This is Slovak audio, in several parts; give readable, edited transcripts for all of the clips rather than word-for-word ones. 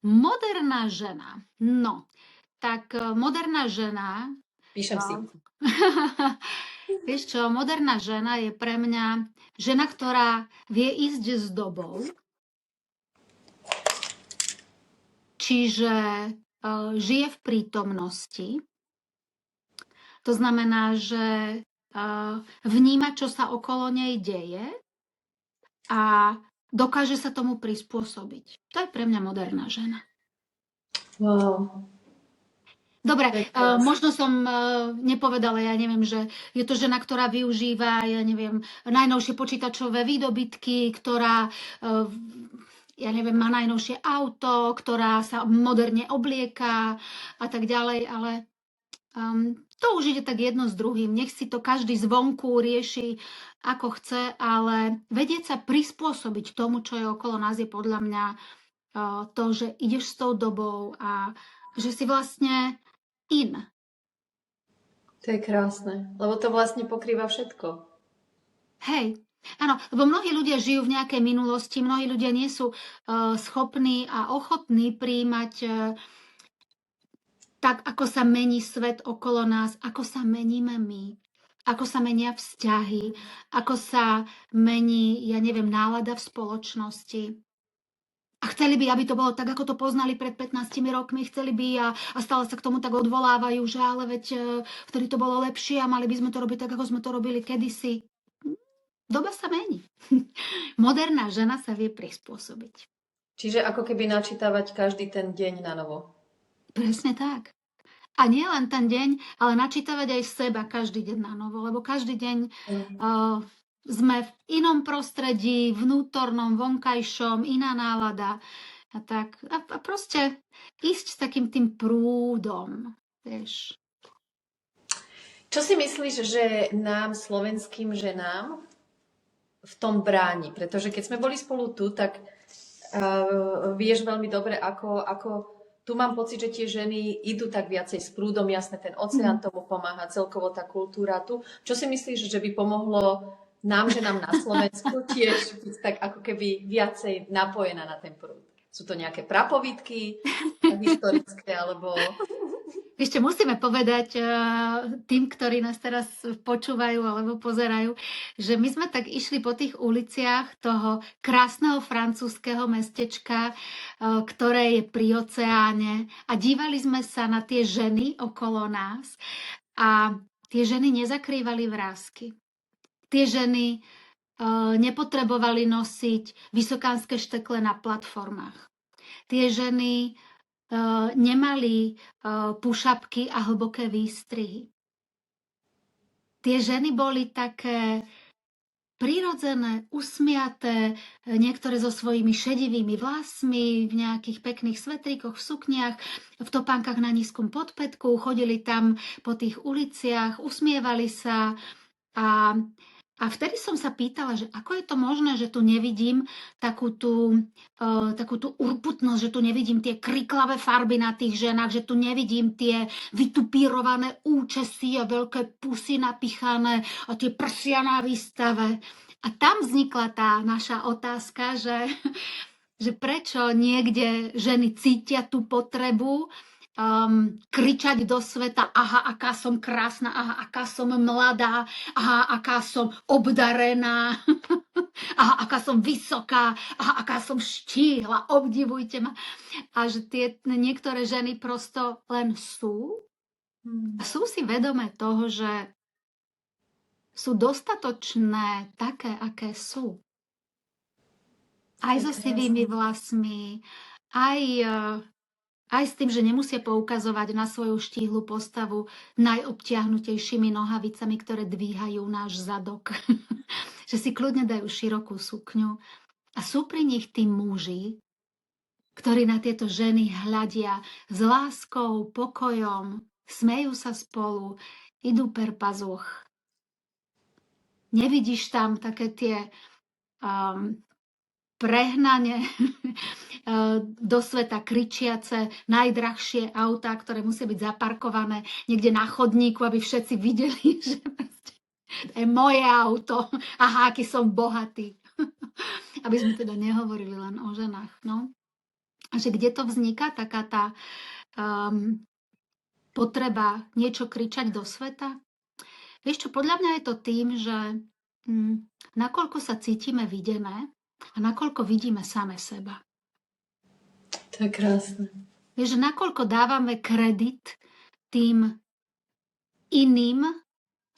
Moderná žena. No, tak moderná žena... Píšem si. Vieš čo, moderná žena je pre mňa žena, ktorá vie ísť s dobou, čiže žije v prítomnosti. To znamená, že vníma, čo sa okolo nej deje a dokáže sa tomu prispôsobiť. To je pre mňa moderná žena. Wow. Dobre, možno som nepovedala, ja neviem, že je to žena, ktorá využíva, ja neviem, najnovšie počítačové výdobytky, ktorá, ja neviem, má najnovšie auto, ktorá sa moderne oblieka a tak ďalej, ale to už ide tak jedno s druhým. Nech si to každý zvonku rieši, ako chce, ale vedieť sa prispôsobiť tomu, čo je okolo nás, je podľa mňa to, že ideš s tou dobou a že si vlastne in. To je krásne, lebo to vlastne pokrýva všetko. Hej, áno, lebo mnohí ľudia žijú v nejakej minulosti, mnohí ľudia nie sú schopní a ochotní prijímať tak, ako sa mení svet okolo nás, ako sa meníme my, ako sa menia vzťahy, ako sa mení, ja neviem, nálada v spoločnosti. A chceli by, aby to bolo tak, ako to poznali pred 15 rokmi, chceli by a stále sa k tomu tak odvolávajú, že ale veď vtedy to bolo lepšie a mali by sme to robiť tak, ako sme to robili kedysi. Doba sa mení. Moderná žena sa vie prispôsobiť. Čiže ako keby načítavať každý ten deň na novo. Presne tak. A nie len ten deň, ale načítavať aj seba každý deň na novo, lebo každý deň sme v inom prostredí, vnútornom, vonkajšom, iná nálada. A proste ísť s takým tým prúdom, vieš. Čo si myslíš, že nám, slovenským ženám, v tom bráni? Pretože keď sme boli spolu tu, tak vieš veľmi dobre, ako tu mám pocit, že tie ženy idú tak viacej s prúdom, jasne ten oceán tomu pomáha, celkovo tá kultúra tu. Čo si myslíš, že by pomohlo nám, ženám na Slovensku, tiež byť tak ako keby viacej napojená na ten prúd? Sú to nejaké prapovidky historické, alebo... Ešte musíme povedať tým, ktorí nás teraz počúvajú alebo pozerajú, že my sme tak išli po tých uliciach toho krásneho francúzského mestečka, ktoré je pri oceáne a dívali sme sa na tie ženy okolo nás a tie ženy nezakrývali vrásky. Tie ženy nepotrebovali nosiť vysokánske štekle na platformách. Tie ženy nemali pušapky a hlboké výstrihy. Tie ženy boli také prirodzené, usmiaté, niektoré so svojimi šedivými vlasmi, v nejakých pekných svetrikoch, v sukniach, v topánkach na nízkom podpätku, chodili tam po tých uliciach, usmievali sa a vtedy som sa pýtala, že ako je to možné, že tu nevidím takú tú urputnosť, že tu nevidím tie kriklavé farby na tých ženách, že tu nevidím tie vytupírované účesy a veľké pusy napichané a tie prsia na výstave. A tam vznikla tá naša otázka, že prečo niekde ženy cítia tú potrebu kričať do sveta, aha, aká som krásna, aha, aká som mladá, aha, aká som obdarená, aha, aká som vysoká, aha, aká som štíhla, obdivujte ma. A že tie niektoré ženy prosto len sú a sú si vedomé toho, že sú dostatočné také, aké sú. Aj so sivými vlasmi, aj s tým, že nemusia poukazovať na svoju štíhlu postavu najobtiahnutejšími nohavicami, ktoré dvíhajú náš zadok. Že si kľudne dajú širokú sukňu. A sú pri nich tí muži, ktorí na tieto ženy hľadia s láskou, pokojom, smejú sa spolu, idú per pazuch. Nevidíš tam také tie prehnane do sveta kričiace najdrahšie autá, ktoré musia byť zaparkované niekde na chodníku, aby všetci videli, že to je moje auto. Aha, aký som bohatý. Aby sme teda nehovorili len o ženách. No. A že kde to vzniká, taká tá potreba niečo kričať do sveta? Vieš čo, podľa mňa je to tým, že nakoľko sa cítime videné a nakoľko vidíme same seba. To je krásne. Vieš, že nakoľko dávame kredit tým iným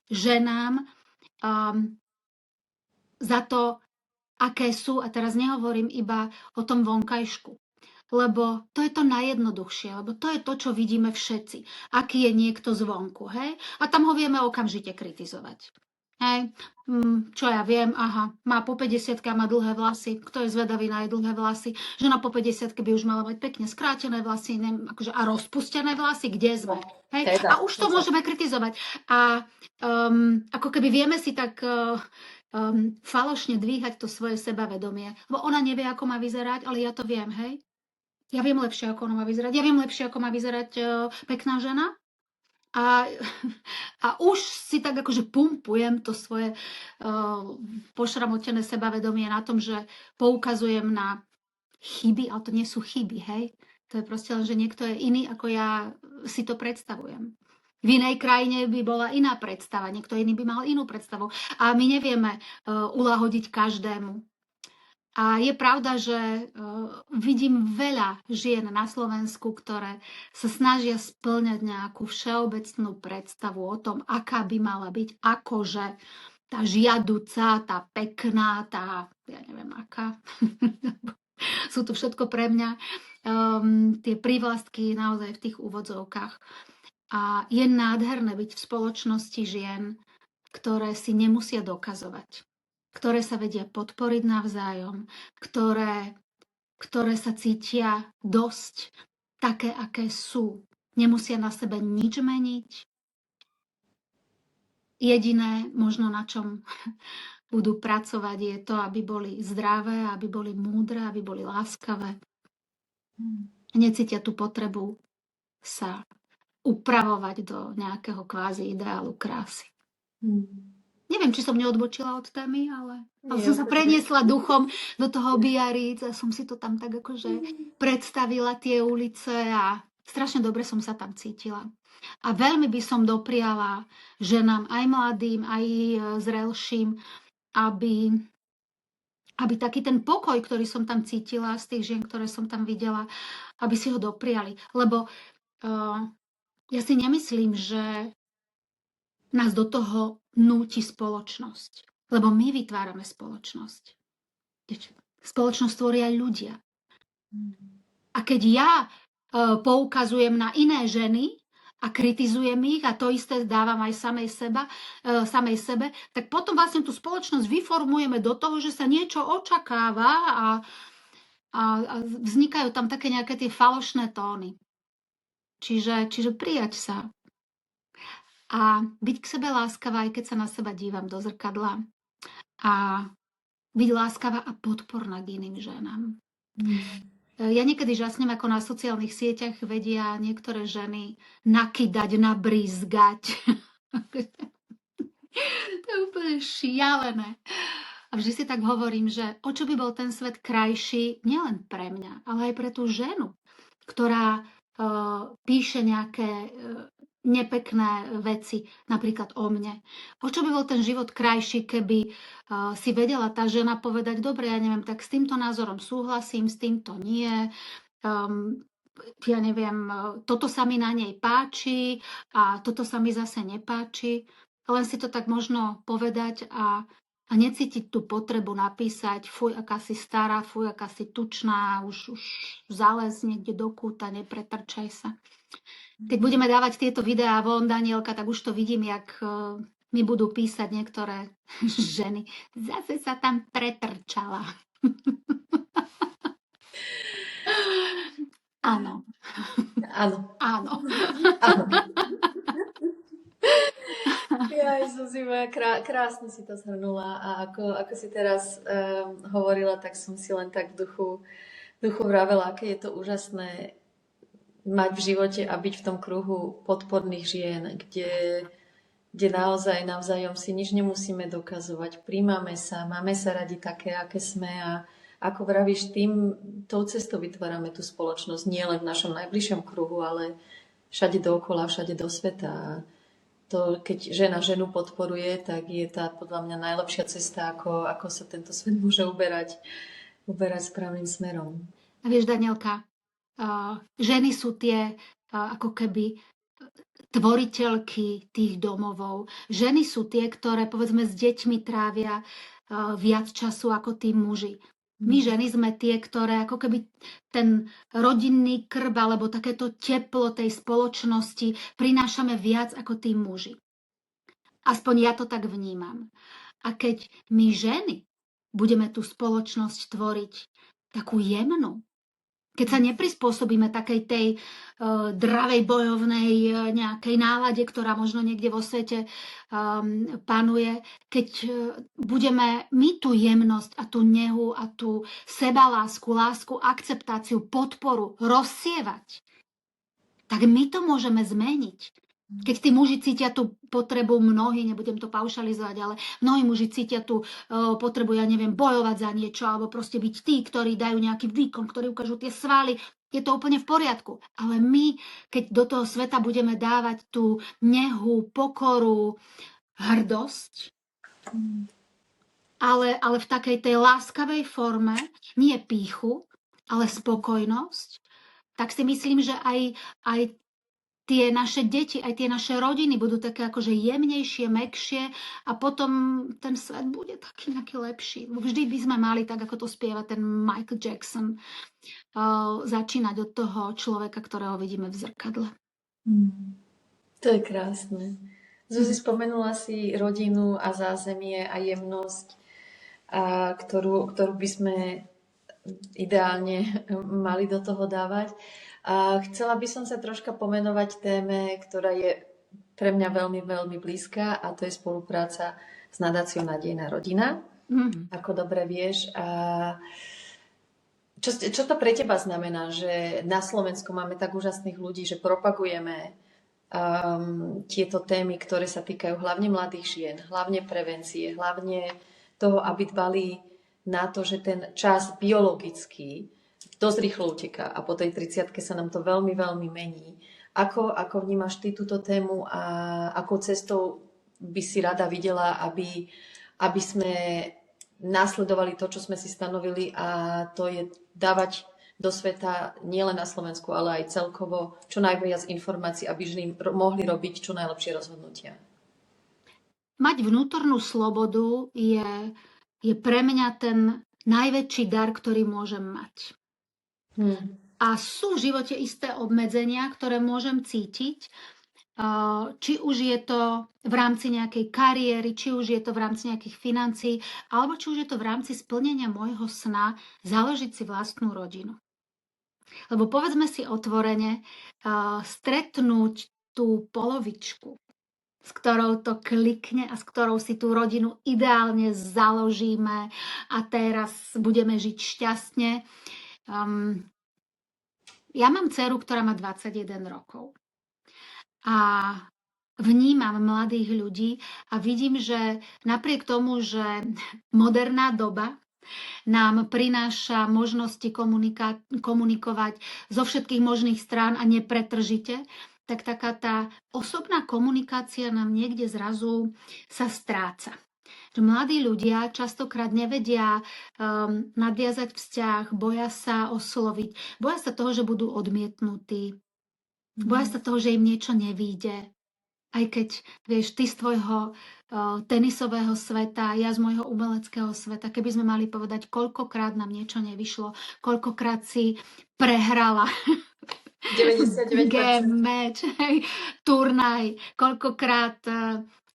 ženám za to, aké sú, a teraz nehovorím iba o tom vonkajšku, lebo to je to najjednoduchšie, lebo to je to, čo vidíme všetci. Aký je niekto zvonku, hej? A tam ho vieme okamžite kritizovať. Hej, čo ja viem, aha, má po 50 má dlhé vlasy, kto je zvedavý na jej dlhé vlasy, žena po 50 by už mala mať pekne skrátené vlasy, akože, a rozpustené vlasy, kde sme, hej, a už to môžeme kritizovať. A ako keby vieme si tak falošne dvíhať to svoje sebavedomie, lebo ona nevie, ako má vyzerať, ale ja to viem, hej. Ja viem lepšie, ako ona má vyzerať, ja viem lepšie, ako má vyzerať pekná žena. A už si tak akože pumpujem to svoje pošramotené sebavedomie na tom, že poukazujem na chyby, ale to nie sú chyby, hej. To je proste len, že niekto je iný, ako ja si to predstavujem. V inej krajine by bola iná predstava, niekto iný by mal inú predstavu. A my nevieme ulahodiť každému. A je pravda, že vidím veľa žien na Slovensku, ktoré sa snažia spĺňať nejakú všeobecnú predstavu o tom, aká by mala byť akože tá žiaduca, tá pekná, tá, ja neviem aká. Sú to všetko pre mňa tie prívlastky naozaj v tých úvodzovkách. A je nádherné byť v spoločnosti žien, ktoré si nemusia dokazovať, ktoré sa vedia podporiť navzájom, ktoré sa cítia dosť také, aké sú. Nemusia na sebe nič meniť. Jediné, možno na čom budú pracovať, je to, aby boli zdravé, aby boli múdre, aby boli láskavé. Necítia tú potrebu sa upravovať do nejakého kvázi ideálu krásy. Neviem, či som neodbočila od témy, ale som sa preniesla duchom do toho Biarritz a som si to tam tak akože predstavila, tie ulice, a strašne dobre som sa tam cítila. A veľmi by som dopriala ženám, aj mladým, aj zrelším, aby taký ten pokoj, ktorý som tam cítila z tých žien, ktoré som tam videla, aby si ho dopriali. Lebo ja si nemyslím, že nás do toho núti spoločnosť. Lebo my vytvárame spoločnosť. Spoločnosť tvoria ľudia. A keď ja poukazujem na iné ženy a kritizujem ich, a to isté dávam aj samej sebe, tak potom vlastne tú spoločnosť vyformujeme do toho, že sa niečo očakáva a vznikajú tam také nejaké tie falošné tóny. Čiže prijať sa. A byť k sebe láskavá, aj keď sa na seba dívam do zrkadla. A byť láskavá a podporná k iným ženám. Ja niekedy žasnem, ako na sociálnych sieťach vedia niektoré ženy nakydať, nabrízgať. To je úplne šialené. A vždy si tak hovorím, že o čo by bol ten svet krajší nielen pre mňa, ale aj pre tú ženu, ktorá píše nejaké nepekné veci, napríklad o mne. O čo by bol ten život krajší, keby si vedela tá žena povedať, dobre, ja neviem, tak s týmto názorom súhlasím, s týmto nie, ja neviem, toto sa mi na nej páči a toto sa mi zase nepáči. Len si to tak možno povedať a necítiť tú potrebu napísať, fuj, aká si stará, fuj, aká si tučná, už zalez niekde do kúta, nepretrčaj sa. Keď budeme dávať tieto videá von, Danielka, tak už to vidím, jak mi budú písať niektoré ženy. Zase sa tam pretrčala. Áno. Áno. Áno. Ja, Zuzi, krásne si to zhrnula a ako si teraz hovorila, tak som si len tak v duchu vravela, aké je to úžasné mať v živote a byť v tom kruhu podporných žien, kde naozaj navzájom si nič nemusíme dokazovať. Príjmame sa, máme sa radi také, aké sme a ako vravíš, tou cestou vytvárame tú spoločnosť nie len v našom najbližšom kruhu, ale všade dookola, všade do sveta. A to, keď žena ženu podporuje, tak je tá podľa mňa najlepšia cesta, ako sa tento svet môže uberať správnym smerom. A vieš, Danielka, ženy sú tie ako keby tvoriteľky tých domovov. Ženy sú tie, ktoré povedzme s deťmi trávia viac času ako tí muži. My ženy sme tie, ktoré ako keby ten rodinný krb alebo takéto teplo tej spoločnosti prinášame viac ako tí muži. Aspoň ja to tak vnímam. A keď my ženy budeme tú spoločnosť tvoriť takú jemnú, keď sa neprispôsobíme takej tej dravej bojovnej nejakej nálade, ktorá možno niekde vo svete panuje, keď budeme my tú jemnosť a tú nehu a tú sebalásku, lásku, akceptáciu, podporu rozsievať, tak my to môžeme zmeniť. Keď tí muži cítia tú potrebu, mnohí, nebudem to paušalizovať, ale mnohí muži cítia tú potrebu, ja neviem, bojovať za niečo, alebo proste byť tí, ktorí dajú nejaký výkon, ktorí ukážu tie svaly, je to úplne v poriadku. Ale my, keď do toho sveta budeme dávať tú nehu, pokoru, hrdosť, ale v takej tej láskavej forme, nie pýchu, ale spokojnosť, tak si myslím, že aj tie naše deti, aj tie naše rodiny budú také akože jemnejšie, mäkšie a potom ten svet bude taký nejaký lepší. Vždy by sme mali, tak ako to spieva ten Michael Jackson, začínať od toho človeka, ktorého vidíme v zrkadle. To je krásne. Zuzi, spomenula si rodinu a zázemie a jemnosť, ktorú by sme ideálne mali do toho dávať. A chcela by som sa troška pomenovať téme, ktorá je pre mňa veľmi, veľmi blízka, a to je spolupráca s nadáciou Nádejná rodina. Ako dobre vieš. A čo to pre teba znamená, že na Slovensku máme tak úžasných ľudí, že propagujeme tieto témy, ktoré sa týkajú hlavne mladých žien, hlavne prevencie, hlavne toho, aby dbali na to, že ten čas biologický dosť rýchlo uteká a po tej 30-ke sa nám to veľmi, veľmi mení. Ako vnímaš ty túto tému a akou cestou by si rada videla, aby sme nasledovali to, čo sme si stanovili, a to je dávať do sveta nielen na Slovensku, ale aj celkovo čo najviac informácií, aby ženy mohli robiť čo najlepšie rozhodnutia? Mať vnútornú slobodu je pre mňa ten najväčší dar, ktorý môžem mať. A sú v živote isté obmedzenia, ktoré môžem cítiť, či už je to v rámci nejakej kariéry, či už je to v rámci nejakých financií, alebo či už je to v rámci splnenia môjho sna založiť si vlastnú rodinu. Lebo povedzme si otvorene, stretnúť tú polovičku, s ktorou to klikne a s ktorou si tú rodinu ideálne založíme a teraz budeme žiť šťastne. Ja mám dceru, ktorá má 21 rokov a vnímam mladých ľudí a vidím, že napriek tomu, že moderná doba nám prináša možnosti komunikovať zo všetkých možných strán a nepretržite, tak taká tá osobná komunikácia nám niekde zrazu sa stráca. Že mladí ľudia častokrát nevedia nadviazať vzťah, boja sa osloviť, boja sa toho, že budú odmietnutí, boja sa toho, že im niečo nevíde. Aj keď, vieš, ty z tvojho tenisového sveta, ja z môjho umeleckého sveta, keby sme mali povedať, koľkokrát nám niečo nevyšlo, koľkokrát si prehrala 99%. game match, turnaj, koľkokrát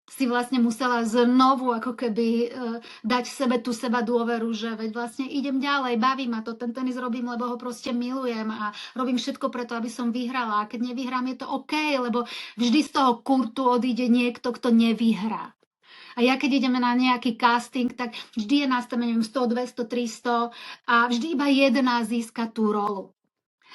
si vlastne musela znovu ako keby dať sebe tú seba dôveru, že veď vlastne idem ďalej, baví ma to, ten tenis robím, lebo ho proste milujem a robím všetko preto, aby som vyhrala. A keď nevyhrám, je to OK, lebo vždy z toho kurtu odíde niekto, kto nevyhrá. A ja keď ideme na nejaký casting, tak vždy je nás tam, neviem, 100, 200, 300 a vždy iba jedna získa tú rolu.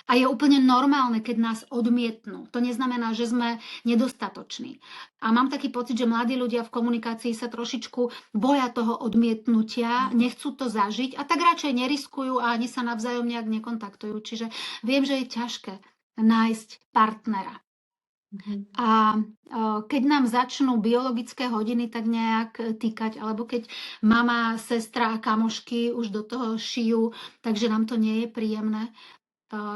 A je úplne normálne, keď nás odmietnú. To neznamená, že sme nedostatoční. A mám taký pocit, že mladí ľudia v komunikácii sa trošičku boja toho odmietnutia, nechcú to zažiť a tak radšej neriskujú a ani sa navzájom nejak nekontaktujú. Čiže viem, že je ťažké nájsť partnera. A keď nám začnú biologické hodiny tak nejak týkať, alebo keď mama, sestra a kamošky už do toho šijú, takže nám to nie je príjemné.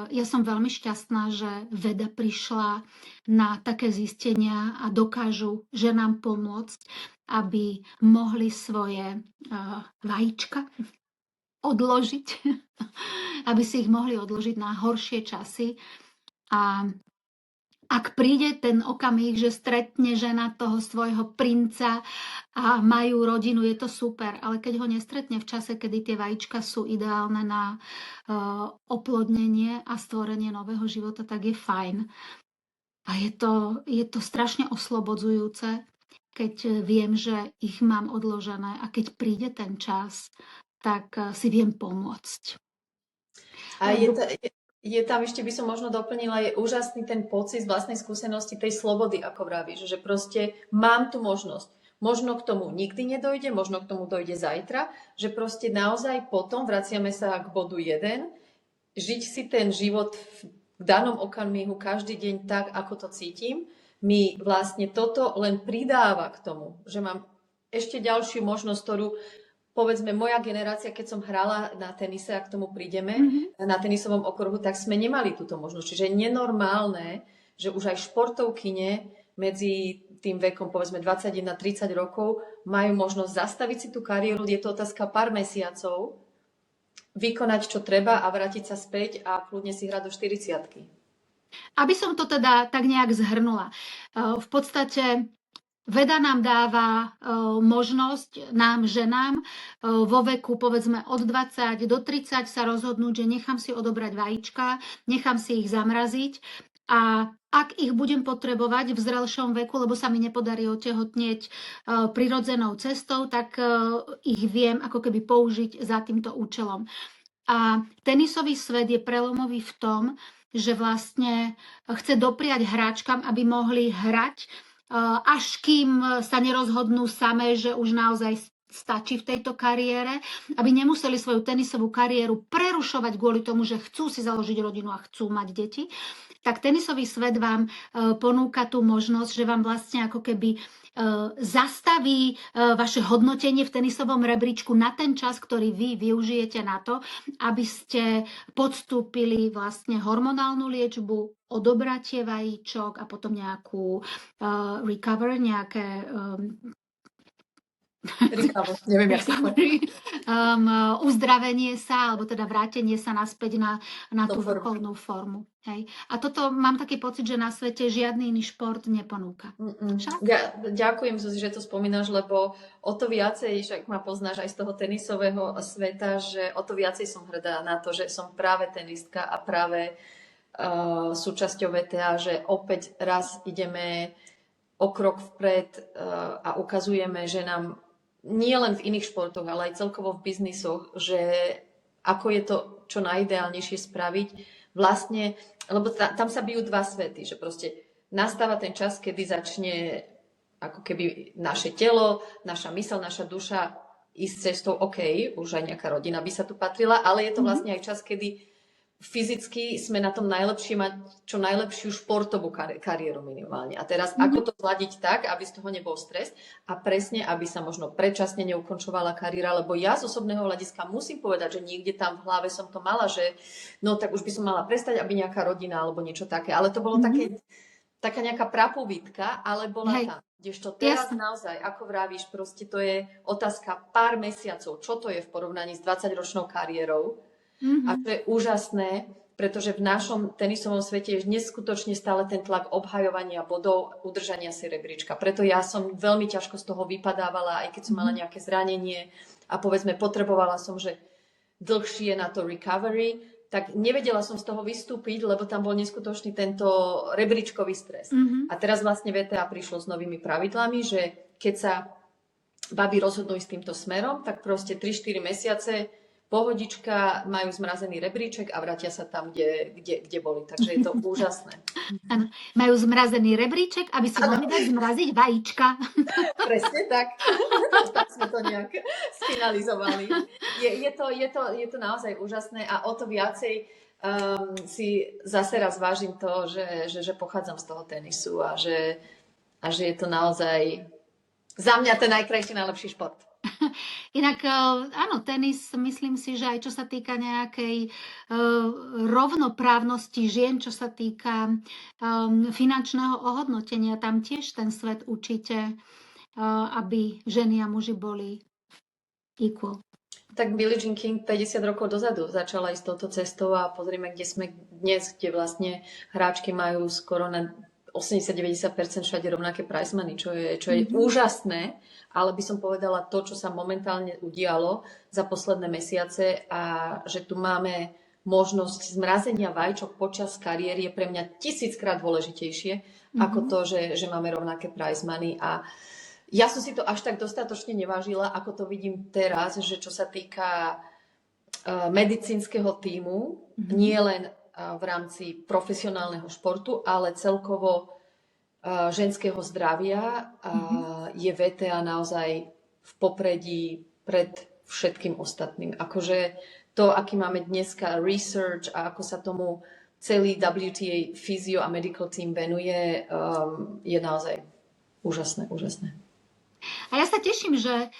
Ja som veľmi šťastná, že veda prišla na také zistenia a dokážu ženám pomôcť, aby mohli svoje vajíčka odložiť, aby si ich mohli odložiť na horšie časy. A ak príde ten okamih, že stretne žena toho svojho princa a majú rodinu, je to super. Ale keď ho nestretne v čase, kedy tie vajíčka sú ideálne na oplodnenie a stvorenie nového života, tak je fajn. A je to strašne oslobodzujúce, keď viem, že ich mám odložené a keď príde ten čas, tak si viem pomôcť. A je tam, ešte by som možno doplnila, je úžasný ten pocit z vlastnej skúsenosti tej slobody, ako vravíš, že proste mám tu možnosť. Možno k tomu nikdy nedojde, možno k tomu dojde zajtra, že proste naozaj potom vraciame sa k bodu 1, žiť si ten život v danom okamihu každý deň tak, ako to cítim, mi vlastne toto len pridáva k tomu, že mám ešte ďalšiu možnosť, ktorú povedzme, moja generácia, keď som hrala na tenise, a k tomu prídeme, na tenisovom okruhu, tak sme nemali túto možnosť. Čiže je nenormálne, že už aj športovkyne medzi tým vekom, povedzme 21-30 rokov, majú možnosť zastaviť si tú kariéru, je to otázka pár mesiacov, vykonať, čo treba a vrátiť sa späť a kľudne si hrať do 40-ky. Aby som to teda tak nejak zhrnula. V podstate veda nám dáva možnosť, nám, ženám, vo veku povedzme od 20 do 30 sa rozhodnúť, že nechám si odobrať vajíčka, nechám si ich zamraziť a ak ich budem potrebovať v zrelšom veku, lebo sa mi nepodarí otehotnieť prirodzenou cestou, tak ich viem ako keby použiť za týmto účelom. A tenisový svet je prelomový v tom, že vlastne chce dopriať hráčkam, aby mohli hrať až kým sa nerozhodnú samé, že už naozaj stačí v tejto kariére, aby nemuseli svoju tenisovú kariéru prerušovať kvôli tomu, že chcú si založiť rodinu a chcú mať deti, tak tenisový svet vám ponúka tú možnosť, že vám vlastne ako keby zastaví vaše hodnotenie v tenisovom rebríčku na ten čas, ktorý vy využijete na to, aby ste podstúpili vlastne hormonálnu liečbu, odobratie vajíčok a potom nejakú recover, nejaké neviem, jak sa uzdravenie sa, alebo teda vrátenie sa naspäť na tú vrcholnú formu. Hej. A toto mám taký pocit, že na svete žiadny iný šport neponúka. Ja ďakujem, Zuzi, že to spomínaš, lebo o to viacej, však ma poznáš aj z toho tenisového sveta, že o to viacej som hrdá na to, že som práve tenistka a práve súčasťou VTA, že opäť raz ideme o krok vpred a ukazujeme, že nám nie len v iných športoch, ale aj celkovo v biznisoch, že ako je to čo najideálnejšie spraviť. Vlastne, lebo tam sa bijú dva svety, že proste nastáva ten čas, kedy začne ako keby naše telo, naša myseľ, naša duša ísť cestou, OK, už aj nejaká rodina by sa tu patrila, ale je to vlastne aj čas, kedy fyzicky sme na tom najlepšie mať čo najlepšiu športovú kariéru minimálne. A teraz ako to zladiť tak, aby z toho nebol stres a presne, aby sa možno predčasne neukončovala kariéra, lebo ja z osobného hľadiska musím povedať, že niekde tam v hlave som to mala, že no tak už by som mala prestať, aby nejaká rodina alebo niečo také. Ale to bolo taká nejaká prapovídka, ale bola tam. Kdežto teraz naozaj, ako vravíš, proste to je otázka pár mesiacov, čo to je v porovnaní s 20-ročnou kariérou. A to je úžasné, pretože v našom tenisovom svete je neskutočne stále ten tlak obhajovania bodov, udržania si rebríčka. Preto ja som veľmi ťažko z toho vypadávala, aj keď som mala nejaké zranenie a povedzme potrebovala som, že dlhšie na to recovery, tak nevedela som z toho vystúpiť, lebo tam bol neskutočný tento rebríčkový stres. A teraz vlastne VTA prišlo s novými pravidlami, že keď sa babi rozhodnú ísť týmto smerom, tak proste 3-4 mesiace pohodička, majú zmrazený rebríček a vrátia sa tam, kde boli. Takže je to úžasné. Áno, majú zmrazený rebríček, aby si mohli dať zmraziť vajíčka. Presne tak. Tak sme to nejak sfinalizovali. Je to naozaj úžasné a o to viacej si zase raz vážim to, že pochádzam z toho tenisu a že je to naozaj za mňa ten najkrajší, najlepší šport. Inak áno, tenis, myslím si, že aj čo sa týka nejakej rovnoprávnosti žien, čo sa týka finančného ohodnotenia, tam tiež ten svet určite, aby ženy a muži boli equal. Tak Billie Jean King 50 rokov dozadu začala ísť touto cestou a pozrime, kde sme dnes, kde vlastne hráčky majú skoro na 80-90% všade rovnaké prize money, čo je úžasné, ale by som povedala to, čo sa momentálne udialo za posledné mesiace a že tu máme možnosť zmrazenia vajíčok počas kariéry je pre mňa 1000-krát dôležitejšie ako to, že máme rovnaké prize money a ja som si to až tak dostatočne nevážila, ako to vidím teraz, že čo sa týka medicínskeho tímu, nie len v rámci profesionálneho športu, ale celkovo ženského zdravia je VTA naozaj v popredí pred všetkým ostatným. Akože to, aký máme dneska research a ako sa tomu celý WTA physio a medical team venuje, je naozaj úžasné. A ja sa teším, že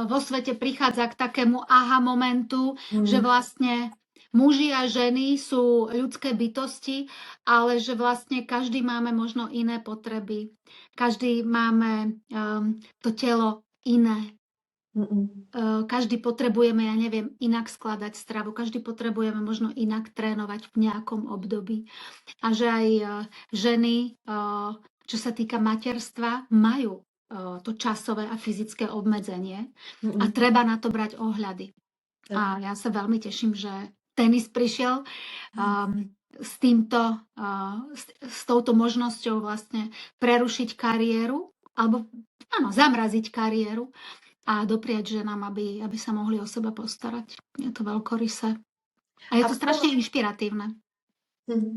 vo svete prichádza k takému aha momentu, že vlastne muži a ženy sú ľudské bytosti, ale že vlastne každý máme možno iné potreby. Každý máme to telo iné. Každý potrebujeme, ja neviem, inak skladať stravu. Každý potrebujeme možno inak trénovať v nejakom období. A že aj ženy, čo sa týka materstva, majú to časové a fyzické obmedzenie a treba na to brať ohľady. A ja sa veľmi teším, že tenis prišiel s touto možnosťou vlastne prerušiť kariéru alebo zamraziť kariéru a dopriať ženám, aby sa mohli o seba postarať. Je to veľkorysé. A je to strašne inšpiratívne.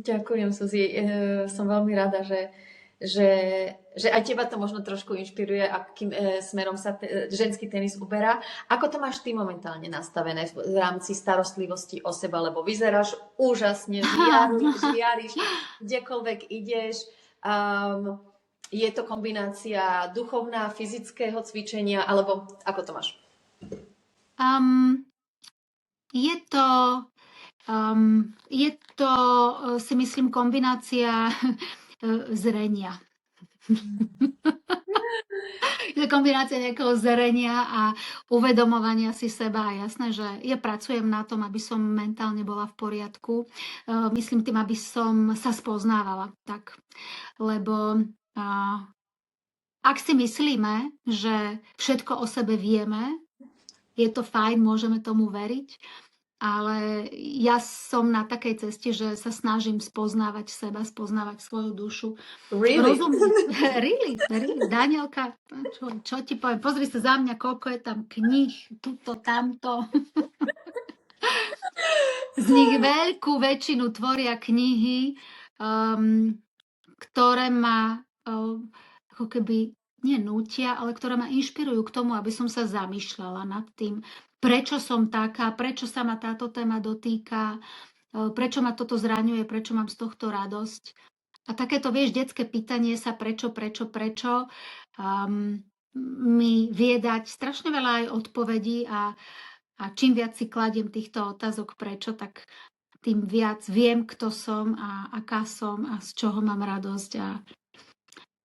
Ďakujem, Suzi. Som veľmi rada, že aj teba to možno trošku inšpiruje, akým smerom sa ženský tenis uberá. Ako to máš ty momentálne nastavené v rámci starostlivosti o seba, lebo vyzeráš úžasne, žiariš, kdekoľvek ideš. Je to kombinácia duchovná, fyzického cvičenia, alebo ako to máš? Je to, si myslím, kombinácia zrenia. Je to kombinácia nejakého zrenia a uvedomovania si seba. A jasné, že ja pracujem na tom, aby som mentálne bola v poriadku. Myslím tým, aby som sa spoznávala. Tak. Lebo ak si myslíme, že všetko o sebe vieme, je to fajn, môžeme tomu veriť, ale ja som na takej ceste, že sa snažím spoznávať seba, spoznávať svoju dušu. Really? Really? Danielka, čo ti poviem? Pozri sa za mňa, koľko je tam kníh, tuto, tamto. Z nich veľkú väčšinu tvoria knihy, ktoré ma ako keby nenútia, ale ktoré ma inšpirujú k tomu, aby som sa zamýšľala nad tým, prečo som taká, prečo sa ma táto téma dotýka, prečo ma toto zraňuje, prečo mám z tohto radosť. A takéto, vieš, detské pýtanie sa prečo, mi vie dať strašne veľa aj odpovedí a čím viac si kladiem týchto otázok prečo, tak tým viac viem, kto som a aká som a z čoho mám radosť.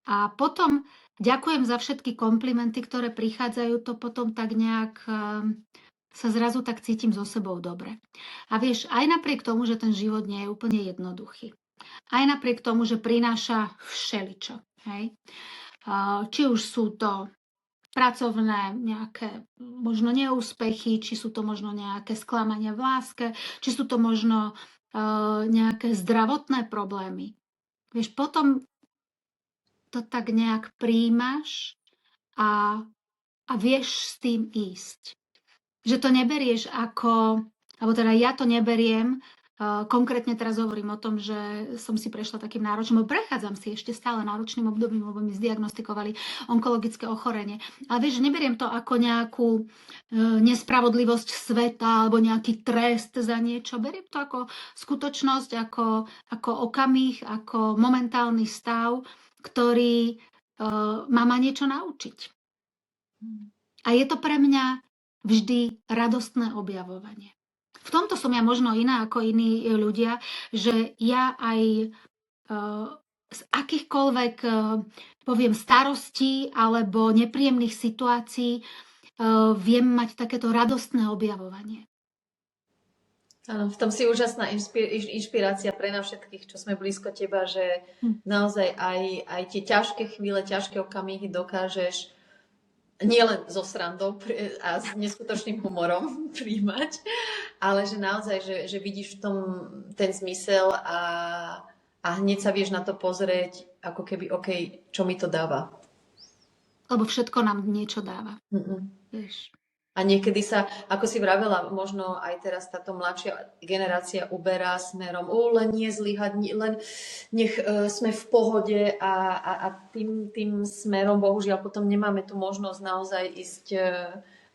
A potom ďakujem za všetky komplimenty, ktoré prichádzajú, to potom tak nejak sa zrazu tak cítim so sebou dobre. A vieš, aj napriek tomu, že ten život nie je úplne jednoduchý, aj napriek tomu, že prináša všeličo, hej? Či už sú to pracovné nejaké možno neúspechy, či sú to možno nejaké sklamania v láske, či sú to možno nejaké zdravotné problémy. Vieš, potom to tak nejak príjmaš a vieš s tým ísť. Že to neberieš ako, alebo teda ja to neberiem, konkrétne teraz hovorím o tom, že som si prešla takým náročným, prechádzam si ešte stále náročným obdobím, lebo mi zdiagnostikovali onkologické ochorenie. Ale vieš, neberiem to ako nejakú nespravodlivosť sveta alebo nejaký trest za niečo. Beriem to ako skutočnosť, ako okamih, ako momentálny stav, ktorý ma niečo naučiť. A je to pre mňa vždy radostné objavovanie. V tomto som ja možno iná ako iní ľudia, že ja aj z akýchkoľvek, poviem, starostí alebo nepríjemných situácií viem mať takéto radostné objavovanie. Áno, v tom si úžasná inšpirácia pre nás všetkých, čo sme blízko teba, že naozaj aj tie ťažké chvíle, ťažké okamihy dokážeš nielen so srandou a s neskutočným humorom príjmať, ale že naozaj, že vidíš v tom ten zmysel a hneď sa vieš na to pozrieť, ako keby, OK, čo mi to dáva. Lebo všetko nám niečo dáva. Vieš. A niekedy sa, ako si vravela, možno aj teraz táto mladšia generácia uberá smerom, len nie zlyhať, len nech sme v pohode a tým smerom bohužiaľ potom nemáme tu možnosť naozaj ísť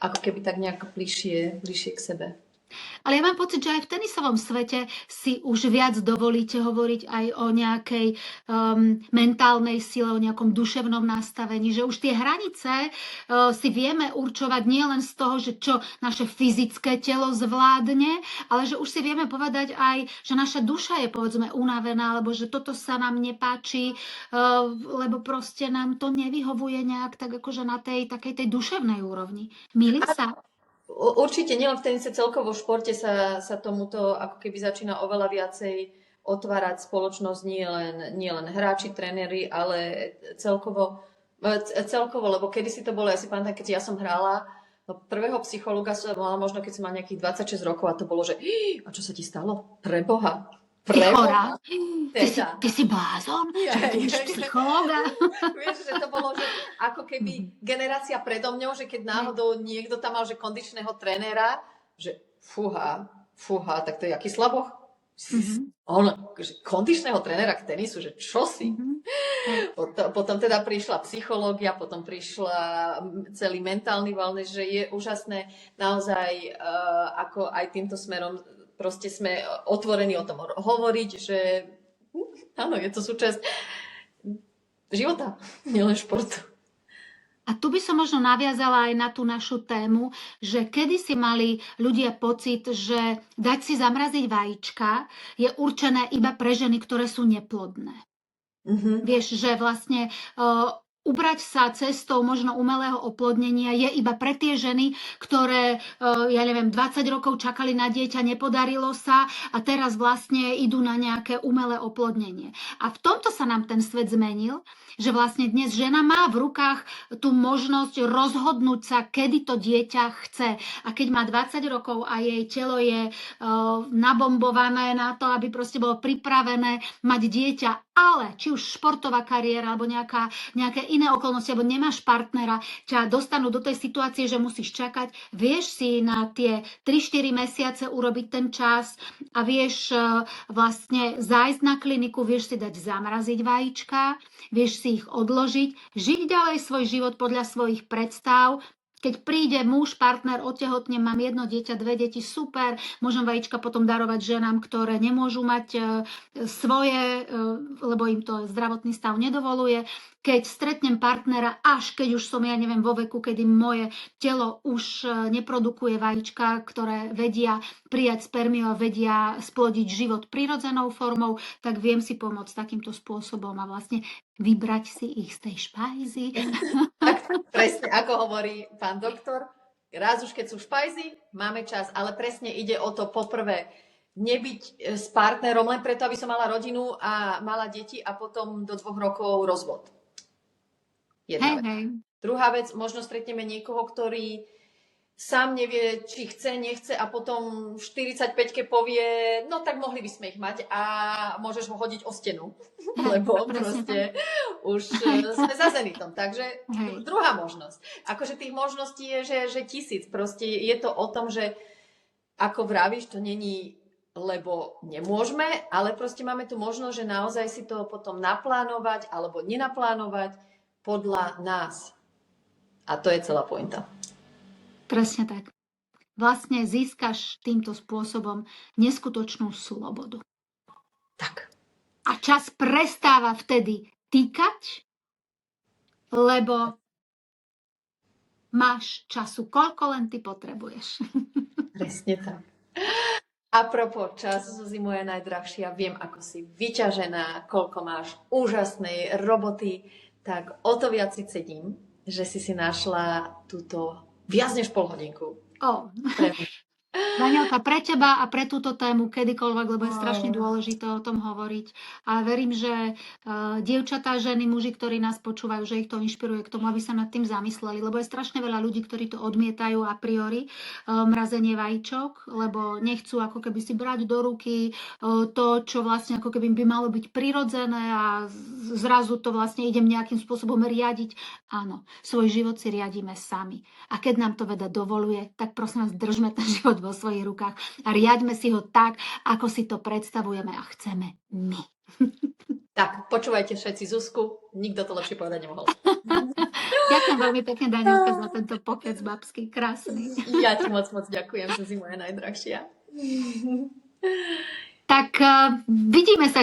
ako keby tak nejak bližšie k sebe. Ale ja mám pocit, že aj v tenisovom svete si už viac dovolíte hovoriť aj o nejakej mentálnej sile, o nejakom duševnom nastavení, že už tie hranice si vieme určovať nielen z toho, že čo naše fyzické telo zvládne, ale že už si vieme povedať aj, že naša duša je povedzme unavená, alebo že toto sa nám nepáči, lebo proste nám to nevyhovuje nejak tak akože na tej takej tej duševnej úrovni. Mýlim sa? Určite, nielen v tenise, celkovo v športe sa tomuto ako keby začína oveľa viacej otvárať spoločnosť, nie len hráči, tréneri, ale celkovo, lebo kedysi to bolo, ja si pamätám, keď ja som hrála, prvého psychologa som mala možno, keď som mala nejakých 26 rokov a to bolo, že a čo sa ti stalo? Preboha. Chorá. Ty si blázon? Ty si psychológa? Vieš, že to bolo, že ako keby generácia predo mňou, že keď náhodou niekto tam mal, že kondičného trénera, že fúha, tak to je aký slaboch. On, že kondičného trénera k tenisu, že čo si? Potom teda prišla psychológia, potom prišla celý mentálny wellness, že je úžasné naozaj ako aj týmto smerom proste sme otvorení o tom hovoriť, že áno, je to súčasť života, nielen športu. A tu by som možno naviazala aj na tú našu tému, že kedy si mali ľudia pocit, že dať si zamraziť vajíčka je určené iba pre ženy, ktoré sú neplodné. Vieš, že vlastne ubrať sa cestou možno umelého oplodnenia je iba pre tie ženy, ktoré, ja neviem, 20 rokov čakali na dieťa, nepodarilo sa a teraz vlastne idú na nejaké umelé oplodnenie. A v tomto sa nám ten svet zmenil, že vlastne dnes žena má v rukách tú možnosť rozhodnúť sa, kedy to dieťa chce. A keď má 20 rokov a jej telo je nabombované na to, aby proste bolo pripravené mať dieťa, ale či už športová kariéra alebo nejaké iné okolnosti, alebo nemáš partnera, ťa dostanú do tej situácie, že musíš čakať, vieš si na tie 3-4 mesiace urobiť ten čas a vieš vlastne zájsť na kliniku, vieš si dať zamraziť vajíčka, vieš si ich odložiť, žiť ďalej svoj život podľa svojich predstav. Keď príde muž, partner, otehotne, mám 1 dieťa, 2 deti, super, môžem vajíčka potom darovať ženám, ktoré nemôžu mať svoje, lebo im to zdravotný stav nedovoluje. Keď stretnem partnera, až keď už som, ja neviem, vo veku, kedy moje telo už neprodukuje vajíčka, ktoré vedia prijať spermiu a vedia splodiť život prirodzenou formou, tak viem si pomôcť takýmto spôsobom a vlastne vybrať si ich z tej špajzy. Tak presne, ako hovorí pán doktor, raz už keď sú špajzy, máme čas, ale presne ide o to poprvé, nebyť s partnerom len preto, aby som mala rodinu a mala deti a potom do 2 rokov rozvod. Jedna vec. Druhá vec, možno stretneme niekoho, ktorý sám nevie, či chce, nechce a potom v 45-ke povie, no tak mohli by sme ich mať a môžeš ho hodiť o stenu, lebo proste už sme za zenitom. Takže Hej. druhá možnosť. Akože tých možností je, že tisíc. Proste je to o tom, že ako vravíš, to není, lebo nemôžeme, ale proste máme tu možnosť, že naozaj si to potom naplánovať alebo nenaplánovať podľa nás. A to je celá pointa. Presne tak. Vlastne získaš týmto spôsobom neskutočnú slobodu. Tak. A čas prestáva vtedy týkať, lebo máš času, koľko len ty potrebuješ. Presne tak. Apropos čas, Zuzi, moja najdrahšia, viem, ako si vyťažená, koľko máš úžasnej roboty, tak o to viac si cením, že si našla túto viac než pol hodinku. Pre mňa. Danielka, pre teba a pre túto tému kedykoľvek, lebo je strašne dôležité o tom hovoriť. A verím, že dievčatá, ženy, muži, ktorí nás počúvajú, že ich to inšpiruje k tomu, aby sa nad tým zamysleli, lebo je strašne veľa ľudí, ktorí to odmietajú a priori, mrazenie vajíčok, lebo nechcú ako keby si brať do ruky to, čo vlastne ako keby by malo byť prirodzené a zrazu to vlastne idem nejakým spôsobom riadiť. Áno, svoj život si riadíme sami. A keď nám to veda dovoluje, tak prosím vás, držme ten život vo svojich rukách a riaďme si ho tak, ako si to predstavujeme a chceme my. Tak, počúvajte všetci Zuzku, nikto to lepšie povedať nemohol. Ďakujem veľmi pekne, Danielka, za tento pokec babský, krásny. Ja ti moc ďakujem, Zuzi, moja najdrahšia. Tak vidíme sa